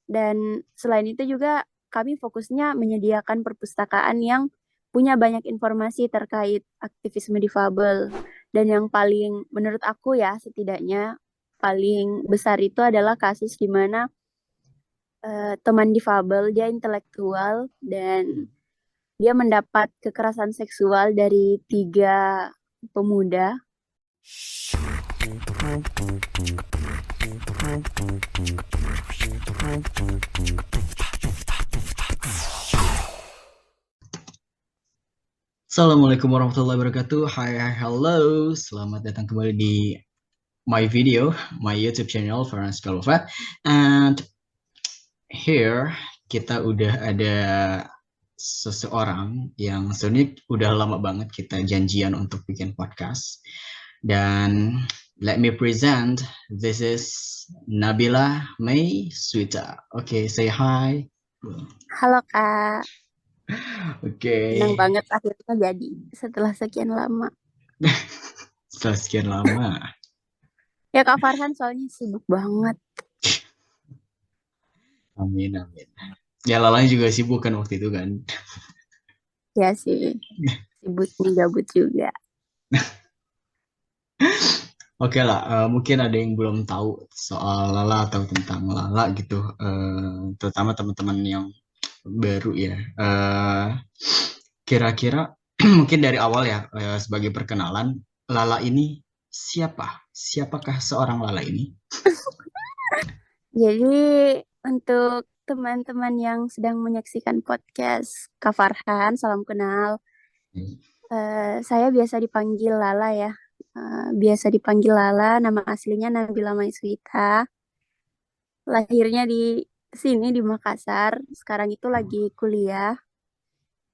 Dan selain itu juga kami fokusnya menyediakan perpustakaan yang punya banyak informasi terkait aktivisme difabel. Dan yang paling menurut aku ya setidaknya paling besar itu adalah kasus di mana teman difabel dia intelektual dan dia mendapat kekerasan seksual dari tiga pemuda. Assalamualaikum warahmatullahi wabarakatuh. Hai, hello. Selamat datang kembali di my video, my YouTube channel, Farhan Kalova. And here kita udah ada seseorang yang sebenarnya udah lama banget kita janjian untuk bikin podcast. Dan let me present, this is Nabila May Swita. Oke, say hi. Halo Kak, Oke, senang banget akhirnya jadi setelah sekian lama. setelah sekian lama. Ya Kak Farhan soalnya sibuk banget. Amin, amin. Ya Lalanya juga sibuk kan waktu itu kan. Ya sih, sibuk nih gabut juga. Oke lah, mungkin ada yang belum tahu soal Lala atau tentang Lala gitu, terutama teman-teman yang baru ya. Kira-kira mungkin dari awal ya, sebagai perkenalan, Lala ini siapa? Siapakah seorang Lala ini? Jadi untuk teman-teman yang sedang menyaksikan podcast Kak Farhan, salam kenal. Saya biasa dipanggil Lala ya. Biasa dipanggil Lala, nama aslinya Nabila Maiswita. Lahirnya di sini di Makassar. Sekarang itu lagi kuliah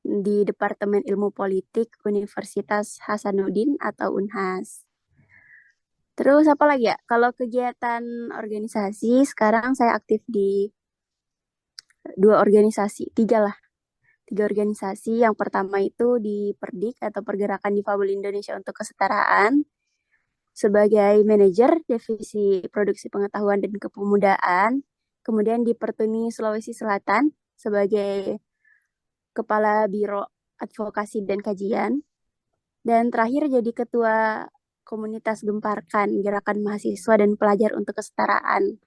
di Departemen Ilmu Politik Universitas Hasanuddin atau Unhas. Terus apa lagi ya? Kalau kegiatan organisasi, sekarang saya aktif di dua organisasi, tiga lah. Tiga organisasi. Yang pertama itu di Perdik atau Pergerakan Difabel Indonesia untuk Kesetaraan sebagai manajer divisi produksi pengetahuan dan kepemudaan. Kemudian di Pertuni Sulawesi Selatan sebagai kepala Biro Advokasi dan Kajian. Dan terakhir jadi ketua komunitas Gemparkan, Gerakan Mahasiswa dan Pelajar untuk Kesetaraan.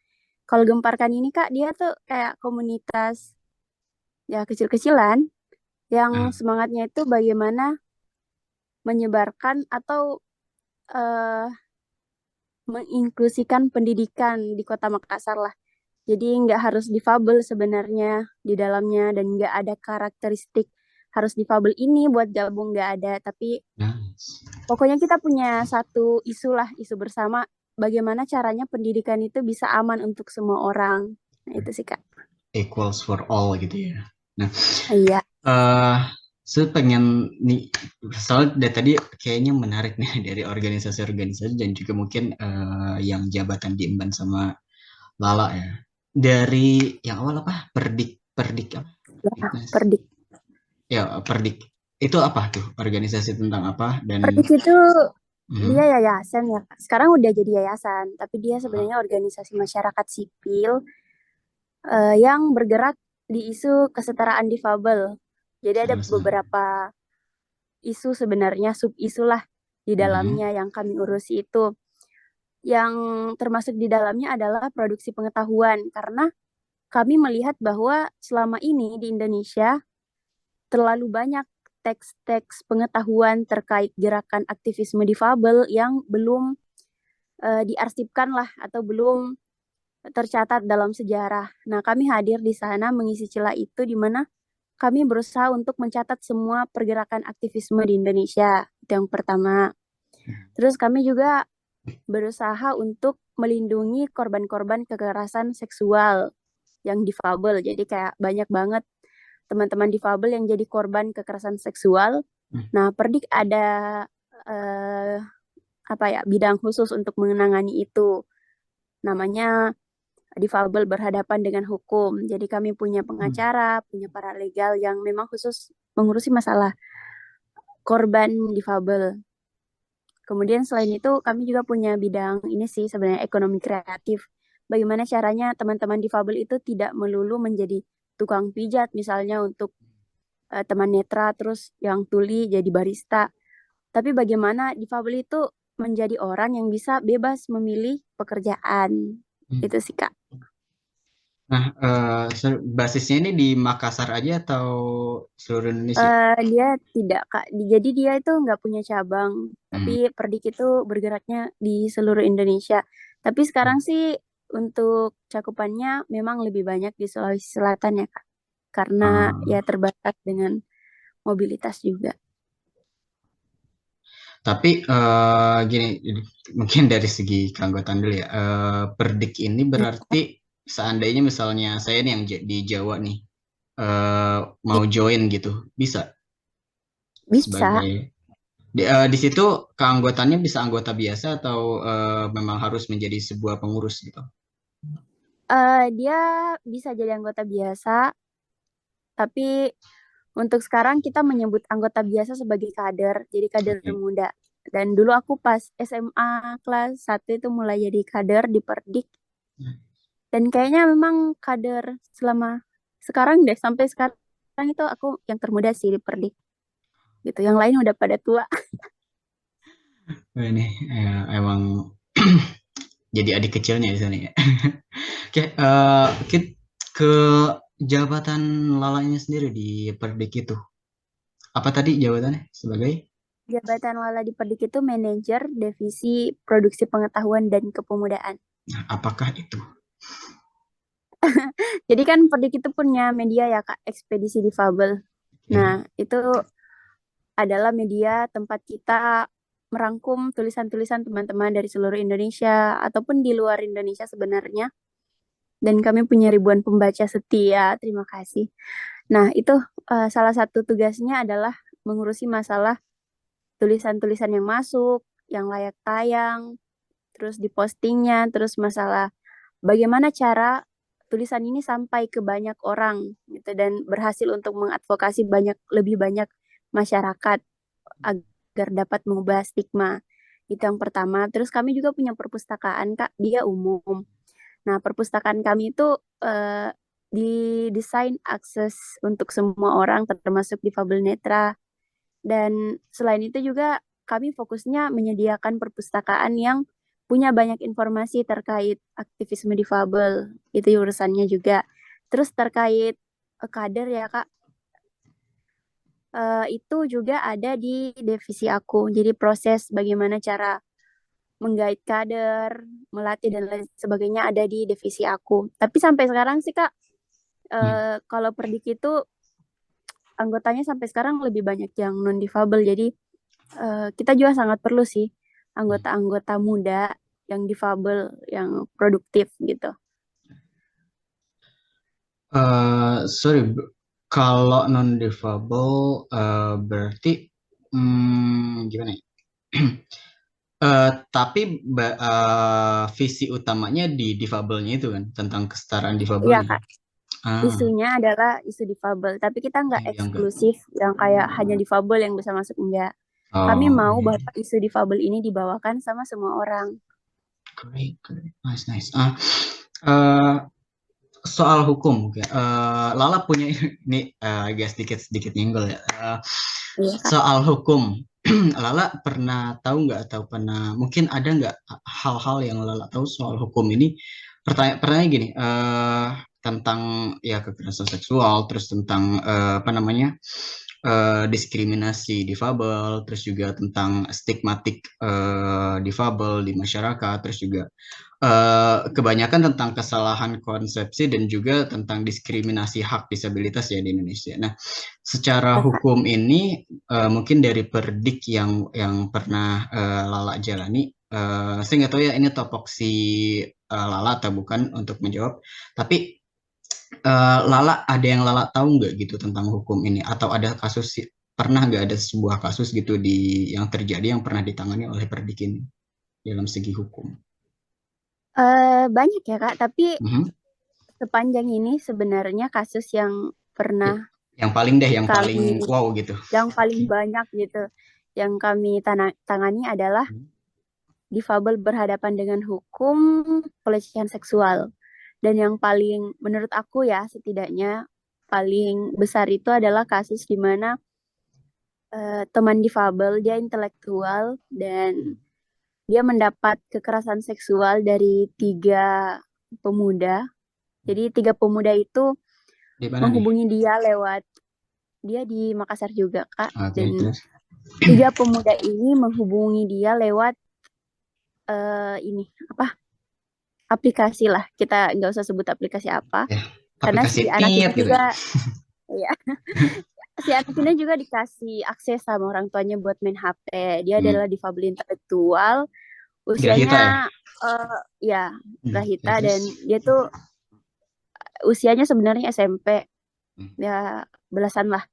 Kalau Gemparkan ini Kak, dia tuh kayak komunitas ya kecil-kecilan yang Ah, semangatnya itu bagaimana menyebarkan atau eh, menginklusikan pendidikan di Kota Makassar lah. Jadi nggak harus difabel sebenarnya di dalamnya dan nggak ada karakteristik harus difabel ini buat gabung nggak ada. Tapi ya. pokoknya kita punya satu isu lah, isu bersama bagaimana caranya pendidikan itu bisa aman untuk semua orang. Nah itu sih Kak. Equals for all gitu ya. Nah, Iya. eh saya pengen nih, soal dari tadi kayaknya menarik nih dari organisasi-organisasi dan juga mungkin yang jabatan diemban sama Lala ya. Dari yang awal apa? Perdik, perdik apa? Ya, Perdik. Ya, perdik. Itu apa tuh? Organisasi tentang apa? Dan Perdik itu dia hmm, yayasan ya Kak. Sekarang udah jadi yayasan, tapi dia ah, sebenarnya organisasi masyarakat sipil yang bergerak di isu kesetaraan difabel. Jadi ada sama-sama. beberapa isu sebenarnya sub-isu lah di Mhm. dalamnya yang kami urusi itu. Yang termasuk di dalamnya adalah produksi pengetahuan karena kami melihat bahwa selama ini di Indonesia terlalu banyak teks-teks pengetahuan terkait gerakan aktivisme difabel yang belum diarsipkan lah atau belum tercatat dalam sejarah. Nah, kami hadir di sana mengisi celah itu di mana kami berusaha untuk mencatat semua pergerakan aktivisme di Indonesia. Itu yang pertama. Terus kami juga berusaha untuk melindungi korban-korban kekerasan seksual yang difabel. Jadi kayak banyak banget teman-teman difabel yang jadi korban kekerasan seksual. Nah, Perdik ada eh, apa ya bidang khusus untuk menangani itu. Namanya difabel berhadapan dengan hukum. Jadi kami punya pengacara, punya paralegal yang memang khusus mengurusi masalah korban difabel. Kemudian selain itu kami juga punya bidang ini sih sebenarnya ekonomi kreatif. bagaimana caranya teman-teman difabel itu tidak melulu menjadi tukang pijat misalnya untuk teman netra, terus yang tuli jadi barista. Tapi bagaimana difabel itu menjadi orang yang bisa bebas memilih pekerjaan. Hmm. Itu sih, Kak. Nah, basisnya ini di Makassar aja atau seluruh Indonesia? Dia tidak, Kak. Jadi dia itu nggak punya cabang, tapi Hmm. Perdik itu bergeraknya di seluruh Indonesia. Tapi sekarang sih untuk cakupannya memang lebih banyak di Sulawesi Selatan ya, Kak. Karena ya Ah, terbatas dengan mobilitas juga. tapi gini, mungkin dari segi keanggotaan dulu ya. Perdik ini Ya, berarti seandainya misalnya saya nih yang di Jawa nih mau join gitu, bisa bisa. sebagai di situ keanggotaannya bisa anggota biasa atau memang harus menjadi sebuah pengurus gitu. Dia bisa jadi anggota biasa, tapi untuk sekarang kita menyebut anggota biasa sebagai kader, jadi kader Oke. muda. Dan dulu aku pas SMA kelas 1 itu mulai jadi kader di Perdik. Dan kayaknya memang kader selama sekarang deh, sampai sekarang itu aku yang termuda sih di Perdik. Gitu, yang lain udah pada tua. Ini emang jadi adik kecilnya di sana ya. Oke, ke jabatan lalanya sendiri di Perdik itu. Apa tadi jabatannya sebagai? Jabatan Lala di Perdik itu manajer divisi produksi pengetahuan dan kepemudaan. Nah, apakah itu? Jadi kan Perdik itu punya media ya Kak, Ekspedisi Difabel. Oke. Nah, itu adalah media tempat kita merangkum tulisan-tulisan teman-teman dari seluruh Indonesia ataupun di luar Indonesia sebenarnya. Dan kami punya ribuan pembaca setia, terima kasih. Nah, itu salah satu tugasnya adalah mengurusi masalah tulisan-tulisan yang masuk, yang layak tayang, terus dipostingnya, terus masalah bagaimana cara tulisan ini sampai ke banyak orang gitu dan berhasil untuk mengadvokasi lebih banyak masyarakat agar dapat mengubah stigma. Itu yang pertama. Terus kami juga punya perpustakaan, Kak. Dia umum. Nah, perpustakaan kami itu eh, didesain akses untuk semua orang, termasuk difabel netra. Dan selain itu juga kami fokusnya menyediakan perpustakaan yang punya banyak informasi terkait aktivisme difabel. Itu urusannya juga. Terus terkait kader ya, Kak. Itu juga ada di divisi aku. Jadi proses bagaimana cara menggait kader, melatih dan lain sebagainya ada di divisi aku. Tapi sampai sekarang sih Kak, Hmm. kalau Perdik itu anggotanya sampai sekarang lebih banyak yang non difabel. Jadi kita juga sangat perlu sih anggota-anggota muda yang difabel, yang produktif gitu. Sorry, kalau non difabel berarti gimana ya? Tapi visi utamanya di difabelnya itu kan tentang kesetaraan Iya difabelnya. Kak, Ah, isunya adalah isu difabel. Tapi kita nggak yang enggak. eksklusif yang kayak hanya difabel yang bisa masuk, enggak. Kami Oh, mau iya. bahwa isu difabel ini dibawakan sama semua orang. Great, great. Nice, nice. Eh, soal hukum, oke. Lala punya ini agak sedikit sedikit nyenggol ya. Iya Kak. Soal hukum, Lala pernah tahu nggak atau pernah mungkin ada nggak hal-hal yang Lala tahu soal hukum ini? Pertanyaan gini, tentang ya kekerasan seksual, terus tentang apa namanya diskriminasi difabel, terus juga tentang stigmatik difabel di masyarakat, terus juga kebanyakan tentang kesalahan konsepsi dan juga tentang diskriminasi hak disabilitas ya di Indonesia. Nah, secara Iya, Kak. hukum ini mungkin dari Perdik yang pernah Lala jalani, saya nggak tahu ya ini topoksi Lala atau bukan untuk menjawab, tapi Lala ada yang Lala tahu nggak gitu tentang hukum ini atau ada kasus pernah nggak ada sebuah kasus gitu yang terjadi yang pernah ditangani oleh Perdik ini dalam segi hukum? Banyak ya Kak, tapi Mhm. sepanjang ini sebenarnya kasus yang pernah Yang paling deh, yang paling kami, wow gitu. yang paling banyak gitu, yang kami tangani adalah difabel berhadapan dengan hukum pelecehan seksual. Dan yang paling menurut aku ya setidaknya paling besar itu adalah kasus di mana teman difabel dia intelektual dan dia mendapat kekerasan seksual dari 3 pemuda. Jadi 3 pemuda itu Di mana nih? menghubungi dia lewat dia di Makassar juga Kak. Oke, Dan terus. 3 pemuda ini menghubungi dia lewat ini apa aplikasi lah. Kita nggak usah sebut aplikasi apa Ya, karena aplikasi si anak tit ini gitu. juga ya si anak ini juga dikasih akses sama orang tuanya buat main HP. Dia adalah difabel intelektual, Grahita ya. usianya ya Ya, Grahita terus. dan dia tuh usianya sebenarnya SMP Hmm, ya belasan lah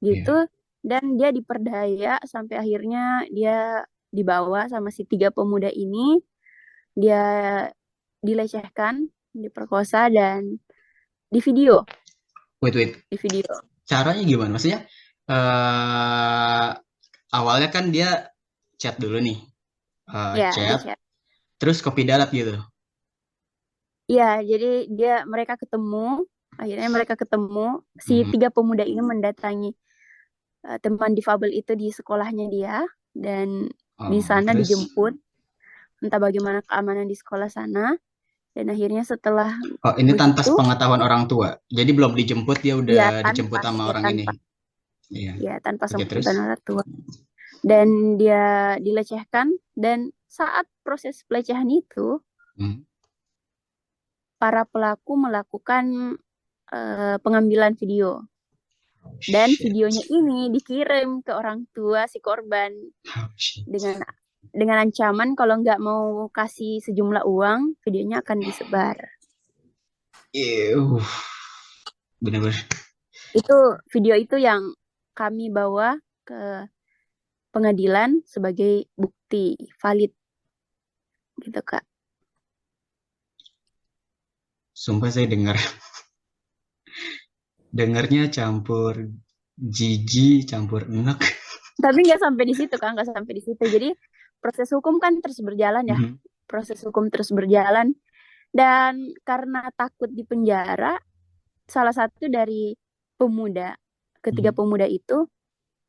ya. gitu dan dia diperdaya sampai akhirnya dia dibawa sama si 3 pemuda ini dia dilecehkan, diperkosa dan di video, Wait. di video. Caranya gimana? Maksudnya eh awalnya kan dia chat dulu nih. Ya, di Chat, chat. terus kopi darat gitu. Ya, jadi mereka ketemu, akhirnya mereka ketemu, si Mhm. 3 pemuda ini mendatangi teman difabel itu di sekolahnya dia dan di Oh, sana terus. dijemput, entah bagaimana keamanan di sekolah sana dan akhirnya setelah Oh, ini tanpa begitu, sepengetahuan orang tua. Jadi belum dijemput, dia ya udah dijemput tanpa sama ya orang ini. tanpa Iya. ya tanpa Oke, terus. sambutan orang tua dan dia dilecehkan dan saat proses pelecehan itu Hmm. para pelaku melakukan pengambilan video Oh, dan shit. videonya ini dikirim ke orang tua si korban Oh, shit. dengan ancaman kalau nggak mau kasih sejumlah uang videonya akan disebar. Ew. Bener-bener. Itu video itu yang kami bawa ke pengadilan sebagai bukti valid gitu Kak. Sumpah saya dengarnya campur jijik, campur enak. Tapi nggak sampai di situ Kak, nggak sampai di situ. Jadi proses hukum kan terus berjalan ya. Mhm. Proses hukum terus berjalan dan karena takut di penjara, salah satu dari pemuda, ketiga Mhm. pemuda itu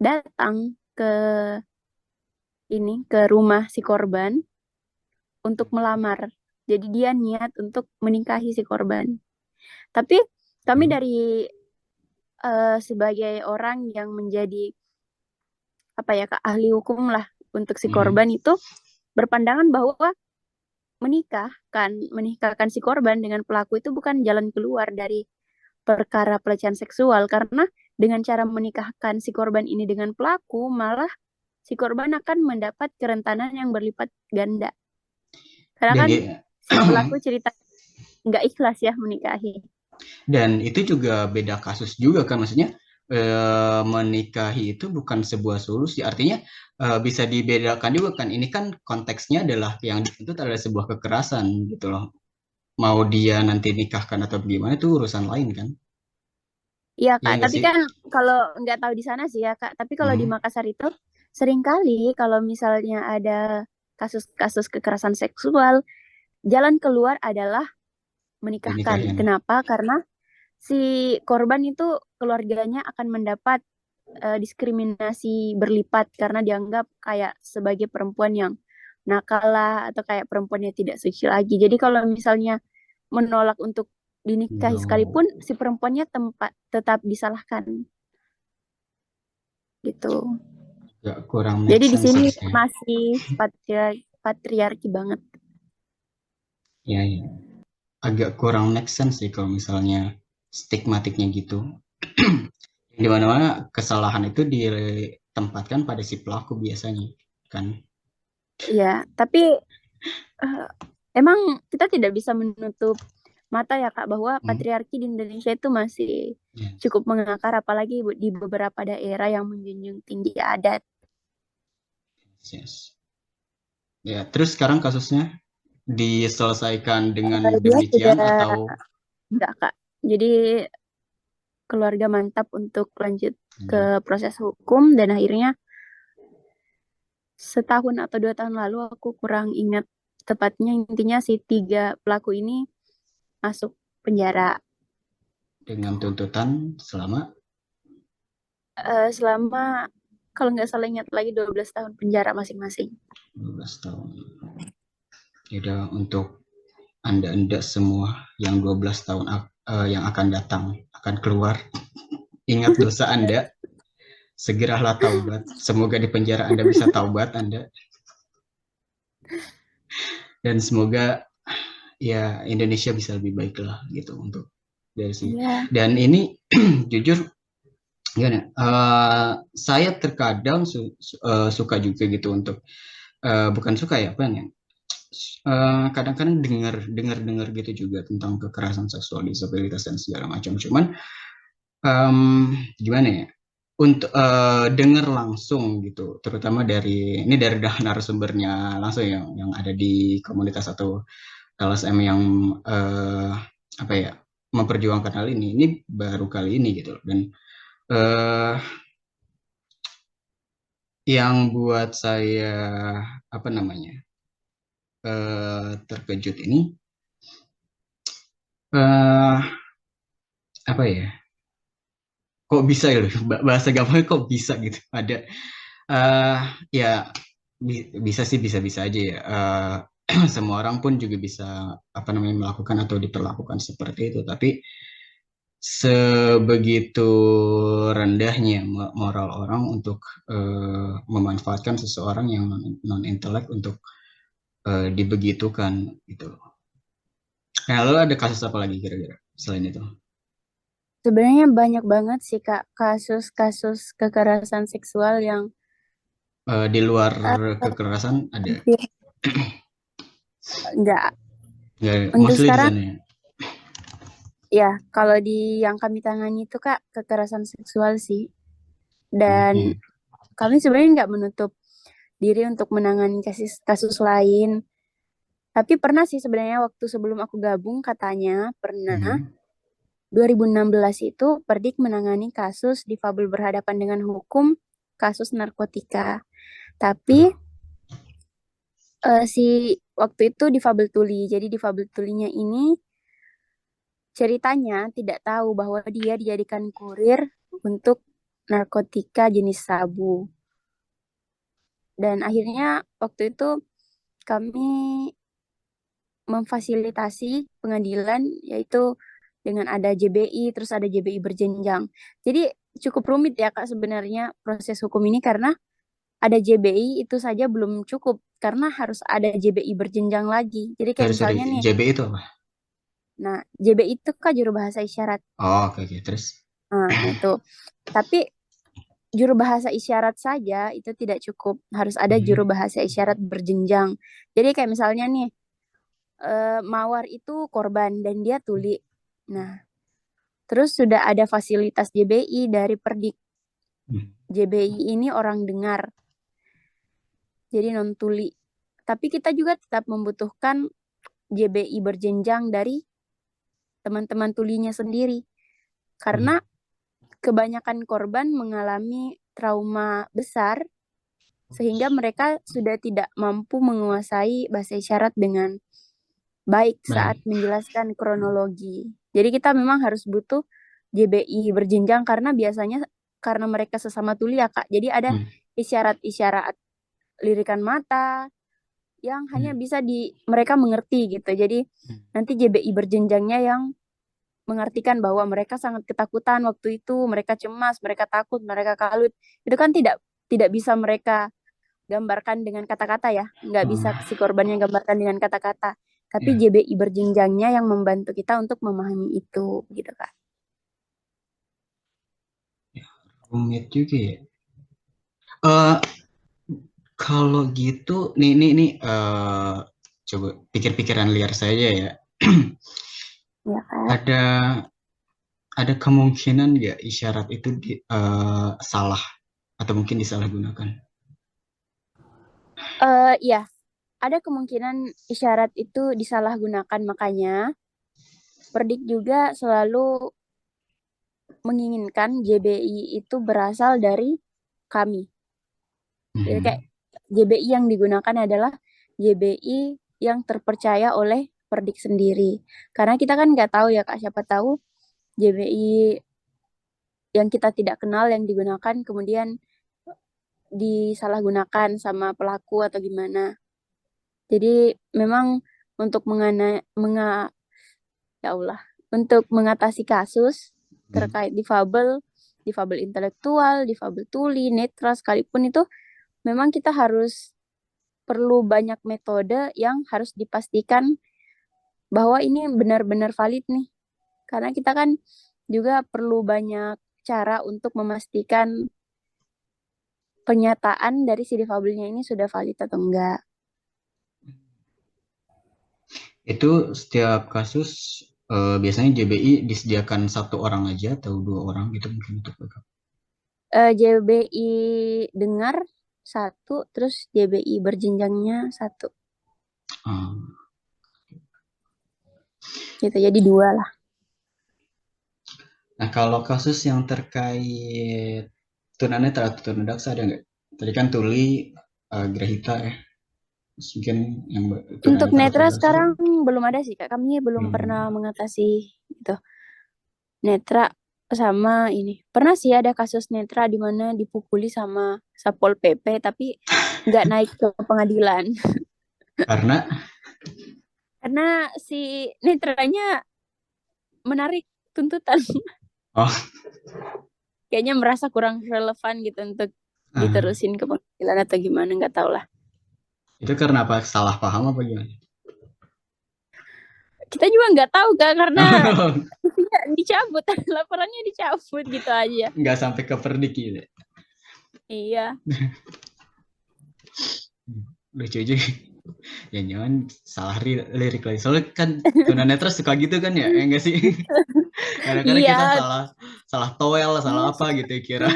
datang ke ke rumah si korban untuk melamar. Jadi dia niat untuk menikahi si korban. Tapi kami Oh. dari sebagai orang yang menjadi apa ya Kak ahli hukum lah untuk si Mhm. korban itu berpandangan bahwa menikahkan si korban dengan pelaku itu bukan jalan keluar dari perkara pelecehan seksual karena dengan cara menikahkan si korban ini dengan pelaku malah si korban akan mendapat kerentanan yang berlipat ganda. Karena Dan kan ya- si pelaku cerita nggak ikhlas ya menikahi. dan itu juga beda kasus juga kan, maksudnya menikahi itu bukan sebuah solusi, artinya bisa dibedakan juga kan, ini kan konteksnya adalah yang dituntut adalah sebuah kekerasan gitu loh, mau dia nanti nikahkan atau gimana itu urusan lain kan, Iya ya Kak, enggak tapi sih. kan kalau nggak tahu di sana sih ya Kak, tapi kalau di Hmm, Makassar itu seringkali kalau misalnya ada kasus-kasus kekerasan seksual, jalan keluar adalah menikahkan. dinikahin. Kenapa? Karena si korban itu keluarganya akan mendapat diskriminasi berlipat karena dianggap kayak sebagai perempuan yang nakal lah atau kayak perempuan yang tidak suci lagi. Jadi kalau misalnya menolak untuk dinikahi No, sekalipun si perempuannya tetap disalahkan gitu. agak kurang make Jadi di sense sini sih saya. masih patriarki banget. Ya, ya, agak kurang make sense sih kalau misalnya stigmatiknya gitu. Di mana-mana kesalahan itu ditempatkan pada si pelaku biasanya kan. Ya, tapi eh, emang kita tidak bisa menutup mata ya Kak bahwa Hmm, patriarki di Indonesia itu masih yes, cukup mengakar apalagi di beberapa daerah yang menjunjung tinggi adat. yes. Ya, terus sekarang kasusnya diselesaikan dengan Dia demikian sudah atau enggak Kak. Jadi keluarga mantap untuk lanjut ke lanjut? proses hukum dan akhirnya setahun atau 2 tahun lalu, aku kurang ingat tepatnya. Intinya si 3 pelaku ini masuk penjara dengan tuntutan selama selama, kalau nggak salah ingat lagi, 12 tahun penjara masing-masing. 12 tahun. Jadi untuk Anda semua yang 12 tahun yang akan datang, akan keluar, ingat dosa Anda, segeralah taubat. Semoga di penjara Anda bisa taubat Anda. Dan semoga ya Indonesia bisa lebih baik lah gitu untuk dari sini. Iya. Dan ini jujur gimana? Saya terkadang suka juga gitu untuk bukan suka ya, apa ya? Kadang-kadang dengar gitu juga tentang kekerasan seksual, disabilitas dan segala macam. Cuman gimana ya? Untuk dengar langsung gitu, terutama dari narasumbernya langsung yang ada di komunitas atau LSM yang apa ya memperjuangkan hal ini baru kali ini gitu. Dan eh, yang buat saya apa namanya terkejut ini eh, apa ya, kok bisa ya bahasa gampangnya kok bisa gitu ada eh ya bisa sih bisa aja ya. Semua orang pun juga bisa apa namanya melakukan atau diperlakukan seperti itu, tapi sebegitu rendahnya moral orang untuk memanfaatkan seseorang yang non intelek untuk dibegitukan gitu. Nah, lalu ada kasus apa lagi kira-kira selain itu? Sebenarnya banyak banget sih Kak kasus-kasus kekerasan seksual yang Di luar eh, kekerasan ada hampir nggak, nggak untuk mostly di sekarang sana ya? ya. Kalau di yang kami tangani itu Kak kekerasan seksual sih, dan Hmm. kami sebenarnya nggak menutup diri untuk menangani kasus kasus lain. Tapi pernah sih sebenarnya waktu sebelum aku gabung, katanya pernah Hmm. 2016 itu Perdik menangani kasus difabel berhadapan dengan hukum, kasus narkotika. Tapi si waktu itu difabel tuli. Jadi difabel tulinya ini ceritanya tidak tahu bahwa dia dijadikan kurir untuk narkotika jenis sabu. Dan akhirnya waktu itu kami memfasilitasi pengadilan, yaitu dengan ada JBI, terus ada JBI berjenjang. Jadi cukup rumit ya Kak sebenarnya proses hukum ini, karena ada JBI itu saja belum cukup, karena harus ada JBI berjenjang lagi. Jadi kayak Sorry, misalnya nih, JB itu apa? nah JBI itu Kak juru bahasa isyarat. Oh, oke, terus. Nah itu, tapi juru bahasa isyarat saja itu tidak cukup, harus ada juru Hmm. bahasa isyarat berjenjang. Jadi kayak misalnya nih, Mawar itu korban dan dia tuli. Nah, terus sudah ada fasilitas JBI dari Perdik. Hmm. JBI ini orang dengar, jadi non tuli. Tapi kita juga tetap membutuhkan JBI berjenjang dari teman-teman tulinya sendiri. Hmm. Karena kebanyakan korban mengalami trauma besar sehingga mereka sudah tidak mampu menguasai bahasa isyarat dengan baik saat Baik. menjelaskan kronologi. Jadi kita memang harus butuh JBI berjenjang, karena biasanya karena mereka sesama tuli ya Kak. Jadi ada Hmm. isyarat-isyarat lirikan mata yang hanya Hmm. bisa mereka mengerti gitu. Jadi Hmm. nanti JBI berjenjangnya yang mengartikan bahwa mereka sangat ketakutan waktu itu, mereka cemas, mereka takut, mereka kalut. Itu kan tidak tidak bisa mereka gambarkan dengan kata-kata ya, nggak bisa Oh, si korbannya gambarkan dengan kata-kata. Tapi ya, JBI berjenjangnya yang membantu kita untuk memahami itu, gitu Kak. rumit juga ya. Eh, Kalau gitu, nih, coba pikir-pikiran liar saja ya. Ya Kak. Ada ada kemungkinan nggak isyarat itu salah atau mungkin disalahgunakan? Ya, ada kemungkinan isyarat itu disalahgunakan, makanya Perdik juga selalu menginginkan JBI itu berasal dari kami. Jadi kayak Mhm. JBI yang digunakan adalah JBI yang terpercaya oleh Perdik sendiri. Karena kita kan nggak tahu ya Kak, siapa tahu JBI yang kita tidak kenal yang digunakan kemudian disalahgunakan sama pelaku atau gimana. Jadi memang untuk ya Allah, untuk mengatasi kasus terkait difabel, difabel intelektual, difabel tuli, netra sekalipun itu memang kita harus perlu banyak metode yang harus dipastikan bahwa ini benar-benar valid nih. Karena kita kan juga perlu banyak cara untuk memastikan pernyataan dari si difabelnya ini sudah valid atau enggak. Itu setiap kasus biasanya JBI disediakan satu orang aja atau dua orang gitu mungkin untuk backup. JBI dengar satu, terus JBI berjenjangnya satu. Gitu, jadi dua lah. Nah, kalau kasus yang terkait tunanetra atau tunadaksa ada nggak? Tadi kan Tuli, Grahita ya. Terus mungkin yang Untuk tunanetra atau netra tunadaksa sekarang belum ada sih Kak. Kami belum pernah belum. mengatasi itu. Netra sama ini. Pernah sih ada kasus netra di mana dipukuli sama Satpol PP tapi nggak naik ke pengadilan. Karena Karena si netranya menarik tuntutan. oh Kayaknya merasa kurang relevan gitu untuk diterusin ke pengadilan atau gimana, nggak tahu lah. itu karena apa? Salah paham apa gimana? Kita juga nggak tahu Kak, karena buktinya dicabut, laporannya dicabut gitu aja. Nggak sampai ke perdik gitu. Iya. Lucu aja. Ya jangan salah lirik lagi. Soalnya kan tunanetra suka gitu kan ya enggak sih? Kadang-kadang kita Iya, salah toel, salah iya apa sih. gitu kira.